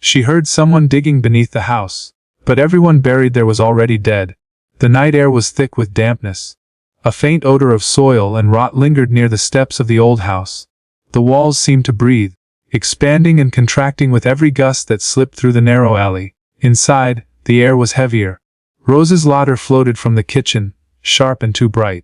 She heard someone digging beneath the house, but everyone buried there was already dead. The night air was thick with dampness. A faint odor of soil and rot lingered near the steps of the old house. The walls seemed to breathe, expanding and contracting with every gust that slipped through the narrow alley. Inside, the air was heavier. Rose's laughter floated from the kitchen, sharp and too bright.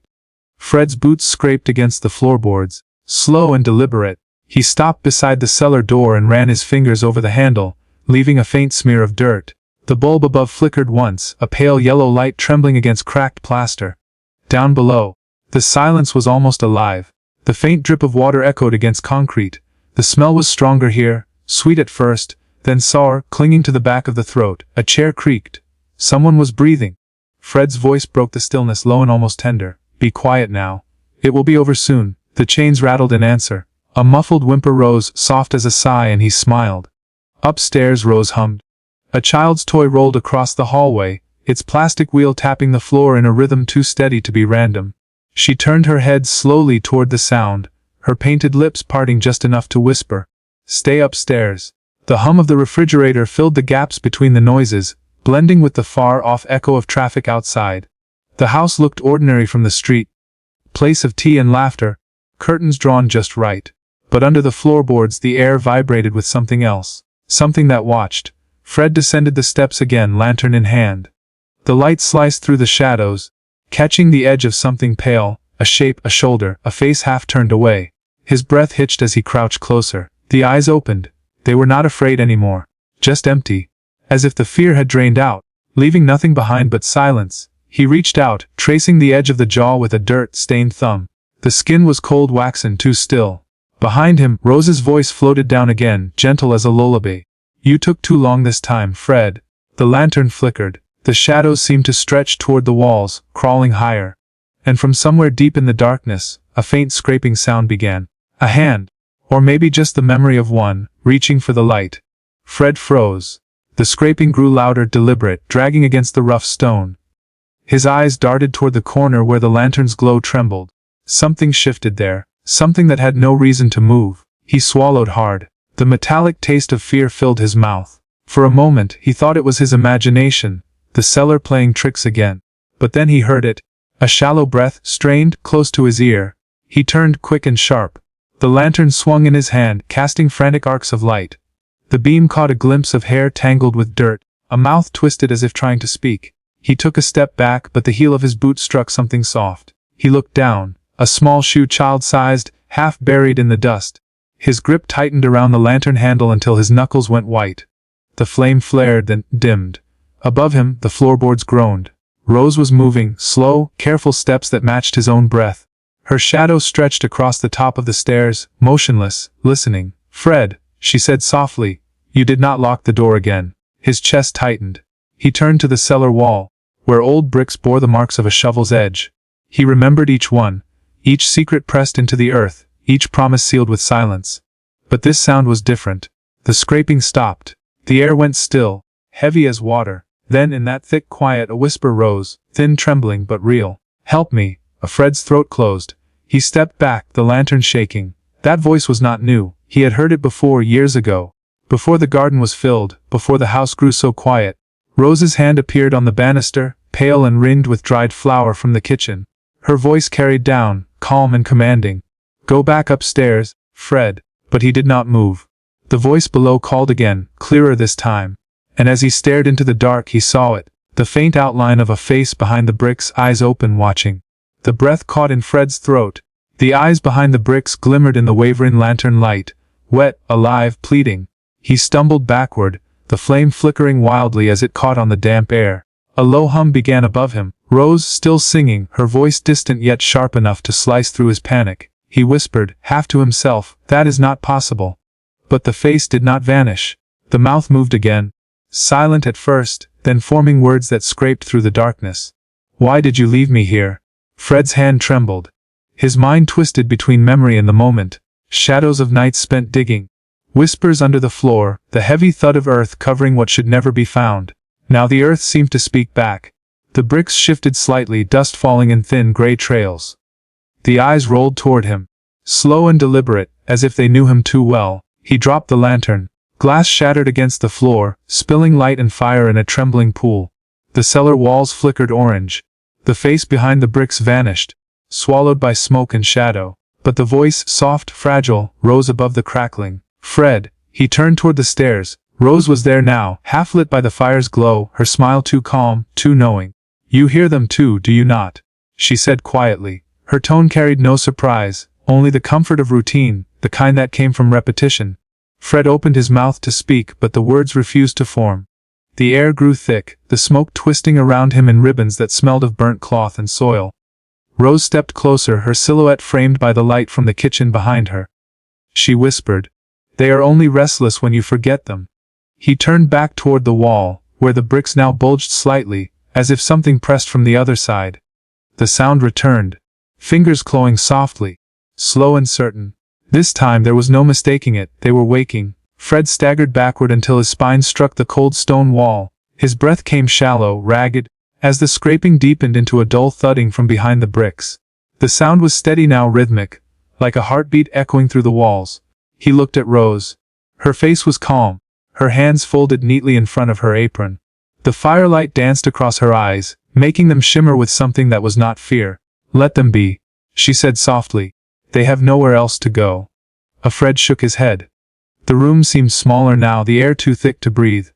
Fred's boots scraped against the floorboards, slow and deliberate. He stopped beside the cellar door and ran his fingers over the handle, leaving a faint smear of dirt. The bulb above flickered once, a pale yellow light trembling against cracked plaster. Down below, the silence was almost alive. The faint drip of water echoed against concrete. The smell was stronger here, sweet at first, then sour, clinging to the back of the throat. A chair creaked. Someone was breathing. Fred's voice broke the stillness, low and almost tender. "Be quiet now. It will be over soon." The chains rattled in answer. A muffled whimper rose, soft as a sigh, and he smiled. Upstairs, Rose hummed. A child's toy rolled across the hallway, its plastic wheel tapping the floor in a rhythm too steady to be random. She turned her head slowly toward the sound, her painted lips parting just enough to whisper, "Stay upstairs." The hum of the refrigerator filled the gaps between the noises, blending with the far-off echo of traffic outside. The house looked ordinary from the street. Place of tea and laughter, curtains drawn just right. But under the floorboards the air vibrated with something else, something that watched. Fred descended the steps again, lantern in hand. The light sliced through the shadows, catching the edge of something pale, a shape, a shoulder, a face half turned away. His breath hitched as he crouched closer. The eyes opened. They were not afraid anymore, just empty, as if the fear had drained out, leaving nothing behind but silence. He reached out, tracing the edge of the jaw with a dirt-stained thumb. The skin was cold waxen, too still. Behind him, Rose's voice floated down again, gentle as a lullaby. "You took too long this time, Fred." The lantern flickered. The shadows seemed to stretch toward the walls, crawling higher. And from somewhere deep in the darkness, a faint scraping sound began. A hand, or maybe just the memory of one, reaching for the light. Fred froze. The scraping grew louder, deliberate, dragging against the rough stone. His eyes darted toward the corner where the lantern's glow trembled. Something shifted there, something that had no reason to move. He swallowed hard. The metallic taste of fear filled his mouth. For a moment, he thought it was his imagination, the cellar playing tricks again. But then he heard it. A shallow breath, strained, close to his ear. He turned quick and sharp. The lantern swung in his hand, casting frantic arcs of light. The beam caught a glimpse of hair tangled with dirt, a mouth twisted as if trying to speak. He took a step back, but the heel of his boot struck something soft. He looked down, a small shoe, child-sized, half buried in the dust. His grip tightened around the lantern handle until his knuckles went white. The flame flared, then dimmed. Above him, the floorboards groaned. Rose was moving, slow, careful steps that matched his own breath. Her shadow stretched across the top of the stairs, motionless, listening. "Fred," she said softly, "you did not lock the door again." His chest tightened. He turned to the cellar wall, where old bricks bore the marks of a shovel's edge. He remembered each one, each secret pressed into the earth, each promise sealed with silence. But this sound was different. The scraping stopped. The air went still, heavy as water. Then in that thick quiet a whisper rose, thin, trembling, but real. "Help me." Fred's throat closed. He stepped back, the lantern shaking. That voice was not new. He had heard it before, years ago. Before the garden was filled, before the house grew so quiet. Rose's hand appeared on the banister, pale and ringed with dried flour from the kitchen. Her voice carried down, calm and commanding. "Go back upstairs, Fred." But he did not move. The voice below called again, clearer this time. And as he stared into the dark he saw it, the faint outline of a face behind the bricks, eyes open, watching. The breath caught in Fred's throat. The eyes behind the bricks glimmered in the wavering lantern light, wet, alive, pleading. He stumbled backward, the flame flickering wildly as it caught on the damp air. A low hum began above him, Rose still singing, her voice distant yet sharp enough to slice through his panic. He whispered, half to himself, "That is not possible." But the face did not vanish. The mouth moved again. Silent at first, then forming words that scraped through the darkness. "Why did you leave me here?" Fred's hand trembled. His mind twisted between memory and the moment. Shadows of nights spent digging. Whispers under the floor, the heavy thud of earth covering what should never be found. Now the earth seemed to speak back. The bricks shifted slightly, dust falling in thin gray trails. The eyes rolled toward him. Slow and deliberate, as if they knew him too well, he dropped the lantern, Glass shattered against the floor, spilling light and fire in a trembling pool. The cellar walls flickered orange. The face behind the bricks vanished, swallowed by smoke and shadow. But the voice, soft, fragile, rose above the crackling. "Fred." He turned toward the stairs. Rose was there now, half lit by the fire's glow, her smile too calm, too knowing. "You hear them too, do you not?" she said quietly. Her tone carried no surprise, only the comfort of routine, the kind that came from repetition. Fred opened his mouth to speak, but the words refused to form. The air grew thick, the smoke twisting around him in ribbons that smelled of burnt cloth and soil. Rose stepped closer, her silhouette framed by the light from the kitchen behind her. She whispered, "They are only restless when you forget them." He turned back toward the wall, where the bricks now bulged slightly, as if something pressed from the other side. The sound returned, fingers clawing softly, slow and certain. This time there was no mistaking it, they were waking. Fred staggered backward until his spine struck the cold stone wall. His breath came shallow, ragged, as the scraping deepened into a dull thudding from behind the bricks. The sound was steady now, rhythmic, like a heartbeat echoing through the walls. He looked at Rose. Her face was calm, her hands folded neatly in front of her apron. The firelight danced across her eyes, making them shimmer with something that was not fear. "Let them be," she said softly. "They have nowhere else to go." Fred shook his head. The room seemed smaller now, the air too thick to breathe.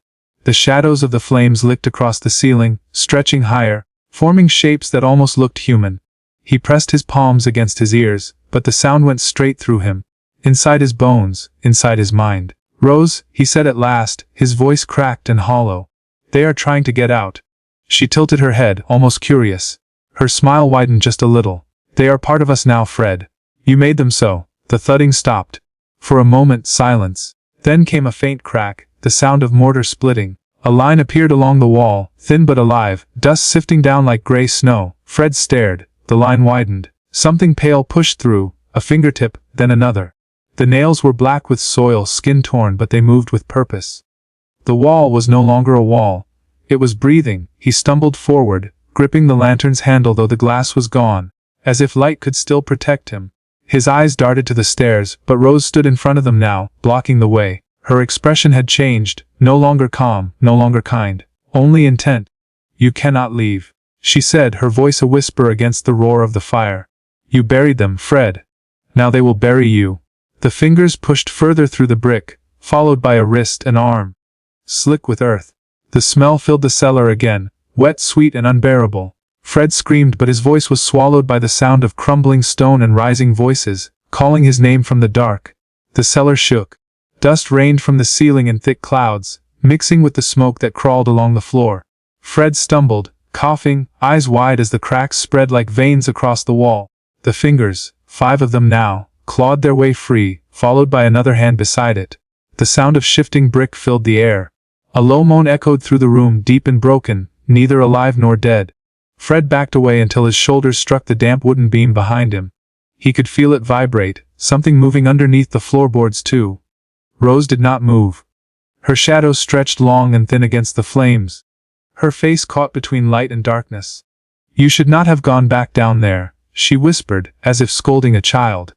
The shadows of the flames licked across the ceiling, stretching higher, forming shapes that almost looked human. He pressed his palms against his ears, but the sound went straight through him. Inside his bones, inside his mind. "Rose," he said at last, his voice cracked and hollow. "They are trying to get out." She tilted her head, almost curious. Her smile widened just a little. "They are part of us now, Fred. You made them so." The thudding stopped. For a moment, silence. Then came a faint crack, the sound of mortar splitting. A line appeared along the wall, thin but alive, dust sifting down like gray snow. Fred stared. The line widened. Something pale pushed through, a fingertip, then another. The nails were black with soil, skin torn, but they moved with purpose. The wall was no longer a wall. It was breathing. He stumbled forward, gripping the lantern's handle though the glass was gone, as if light could still protect him. His eyes darted to the stairs, but Rose stood in front of them now, blocking the way. Her expression had changed, no longer calm, no longer kind, only intent. "You cannot leave," she said, her voice a whisper against the roar of the fire. "You buried them, Fred. Now they will bury you." The fingers pushed further through the brick, followed by a wrist and arm. Slick with earth. The smell filled the cellar again, wet, sweet and unbearable. Fred screamed, but his voice was swallowed by the sound of crumbling stone and rising voices, calling his name from the dark. The cellar shook. Dust rained from the ceiling in thick clouds, mixing with the smoke that crawled along the floor. Fred stumbled, coughing, eyes wide as the cracks spread like veins across the wall. The fingers, 5 of them now, clawed their way free, followed by another hand beside it. The sound of shifting brick filled the air. A low moan echoed through the room, deep and broken, neither alive nor dead. Fred backed away until his shoulders struck the damp wooden beam behind him. He could feel it vibrate, something moving underneath the floorboards too. Rose did not move. Her shadow stretched long and thin against the flames. Her face caught between light and darkness. "You should not have gone back down there," she whispered, as if scolding a child.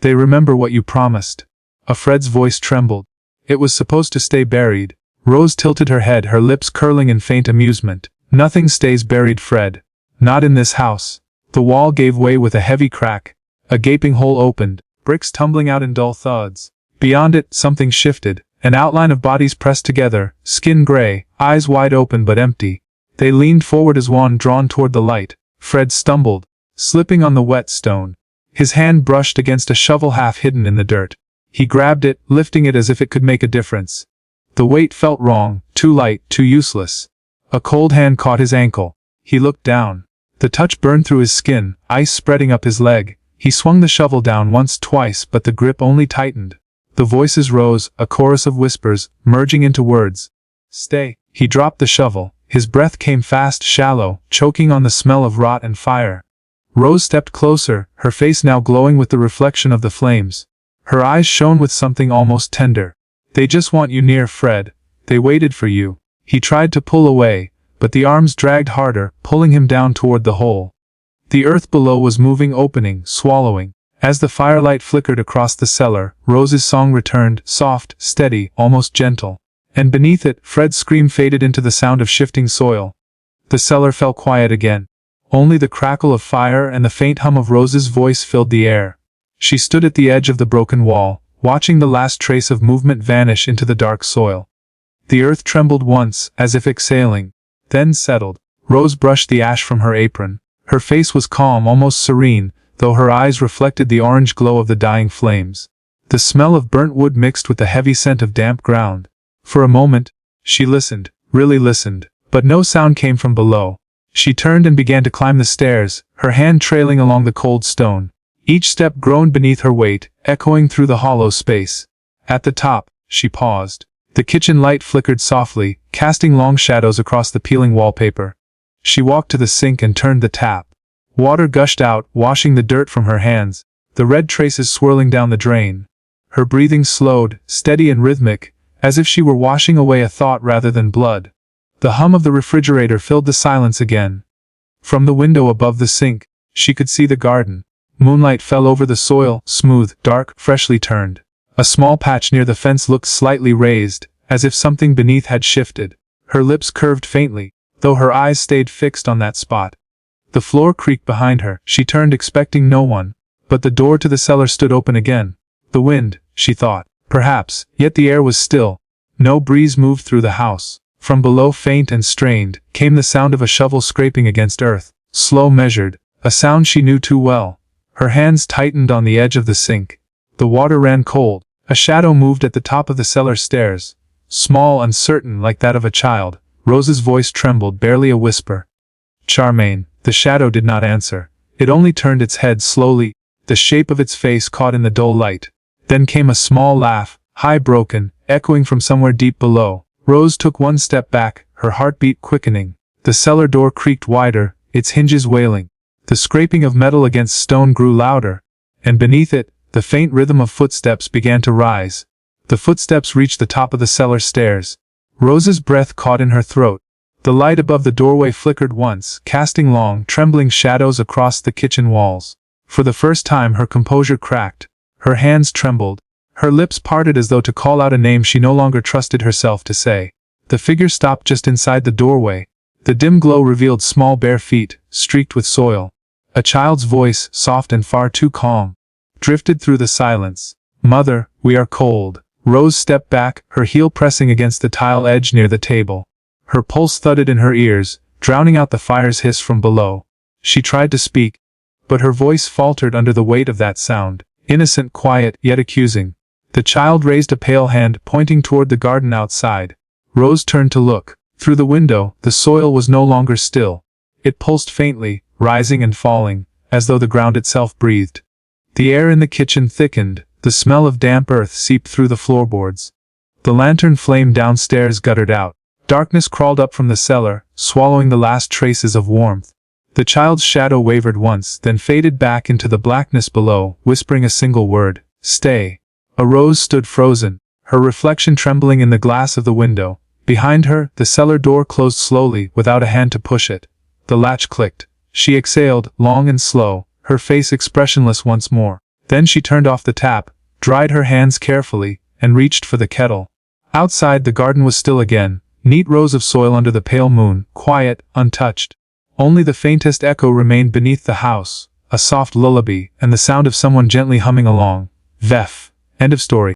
"They remember what you promised." Fred's voice trembled. "It was supposed to stay buried." Rose tilted her head, her lips curling in faint amusement. "Nothing stays buried, Fred. Not in this house." The wall gave way with a heavy crack. A gaping hole opened, bricks tumbling out in dull thuds. Beyond it, something shifted, an outline of bodies pressed together, skin gray, eyes wide open but empty. They leaned forward as one drawn toward the light. Fred stumbled, slipping on the wet stone. His hand brushed against a shovel half hidden in the dirt. He grabbed it, lifting it as if it could make a difference. The weight felt wrong, too light, too useless. A cold hand caught his ankle. He looked down. The touch burned through his skin, ice spreading up his leg. He swung the shovel down once, twice, but the grip only tightened. The voices rose, a chorus of whispers, merging into words. "Stay." He dropped the shovel. His breath came fast, shallow, choking on the smell of rot and fire. Rose stepped closer, her face now glowing with the reflection of the flames. Her eyes shone with something almost tender. "They just want you near, Fred. They waited for you." He tried to pull away, but the arms dragged harder, pulling him down toward the hole. The earth below was moving, opening, swallowing. As the firelight flickered across the cellar, Rose's song returned, soft, steady, almost gentle. And beneath it, Fred's scream faded into the sound of shifting soil. The cellar fell quiet again. Only the crackle of fire and the faint hum of Rose's voice filled the air. She stood at the edge of the broken wall, watching the last trace of movement vanish into the dark soil. The earth trembled once, as if exhaling, then settled. Rose brushed the ash from her apron. Her face was calm, almost serene, though her eyes reflected the orange glow of the dying flames. The smell of burnt wood mixed with the heavy scent of damp ground. For a moment, she listened, really listened, but no sound came from below. She turned and began to climb the stairs, her hand trailing along the cold stone. Each step groaned beneath her weight, echoing through the hollow space. At the top, she paused. The kitchen light flickered softly, casting long shadows across the peeling wallpaper. She walked to the sink and turned the tap. Water gushed out, washing the dirt from her hands, the red traces swirling down the drain. Her breathing slowed, steady and rhythmic, as if she were washing away a thought rather than blood. The hum of the refrigerator filled the silence again. From the window above the sink, she could see the garden. Moonlight fell over the soil, smooth, dark, freshly turned. A small patch near the fence looked slightly raised, as if something beneath had shifted. Her lips curved faintly, though her eyes stayed fixed on that spot. The floor creaked behind her. She turned, expecting no one, but the door to the cellar stood open again. The wind, she thought, perhaps, yet the air was still. No breeze moved through the house. From below, faint and strained, came the sound of a shovel scraping against earth, slow, measured, a sound she knew too well. Her hands tightened on the edge of the sink. The water ran cold. A shadow moved at the top of the cellar stairs. Small, uncertain, like that of a child. Rose's voice trembled, barely a whisper. "Charmaine." The shadow did not answer. It only turned its head slowly, the shape of its face caught in the dull light. Then came a small laugh, high, broken, echoing from somewhere deep below. Rose took one step back, her heartbeat quickening. The cellar door creaked wider, its hinges wailing. The scraping of metal against stone grew louder, and beneath it, the faint rhythm of footsteps began to rise. The footsteps reached the top of the cellar stairs. Rose's breath caught in her throat. The light above the doorway flickered once, casting long, trembling shadows across the kitchen walls. For the first time her composure cracked. Her hands trembled. Her lips parted as though to call out a name she no longer trusted herself to say. The figure stopped just inside the doorway. The dim glow revealed small bare feet, streaked with soil. A child's voice, soft and far too calm, drifted through the silence. "Mother, we are cold." Rose stepped back, her heel pressing against the tile edge near the table. Her pulse thudded in her ears, drowning out the fire's hiss from below. She tried to speak, but her voice faltered under the weight of that sound, innocent, quiet, yet accusing. The child raised a pale hand, pointing toward the garden outside. Rose turned to look. Through the window, the soil was no longer still. It pulsed faintly, rising and falling, as though the ground itself breathed. The air in the kitchen thickened, the smell of damp earth seeped through the floorboards. The lantern flame downstairs guttered out. Darkness crawled up from the cellar, swallowing the last traces of warmth. The child's shadow wavered once, then faded back into the blackness below, whispering a single word, "Stay." A Rose stood frozen, her reflection trembling in the glass of the window. Behind her, the cellar door closed slowly, without a hand to push it. The latch clicked. She exhaled, long and slow, her face expressionless once more. Then she turned off the tap, dried her hands carefully, and reached for the kettle. Outside, the garden was still again, neat rows of soil under the pale moon, quiet, untouched. Only the faintest echo remained beneath the house, a soft lullaby, and the sound of someone gently humming along. Vef. End of story.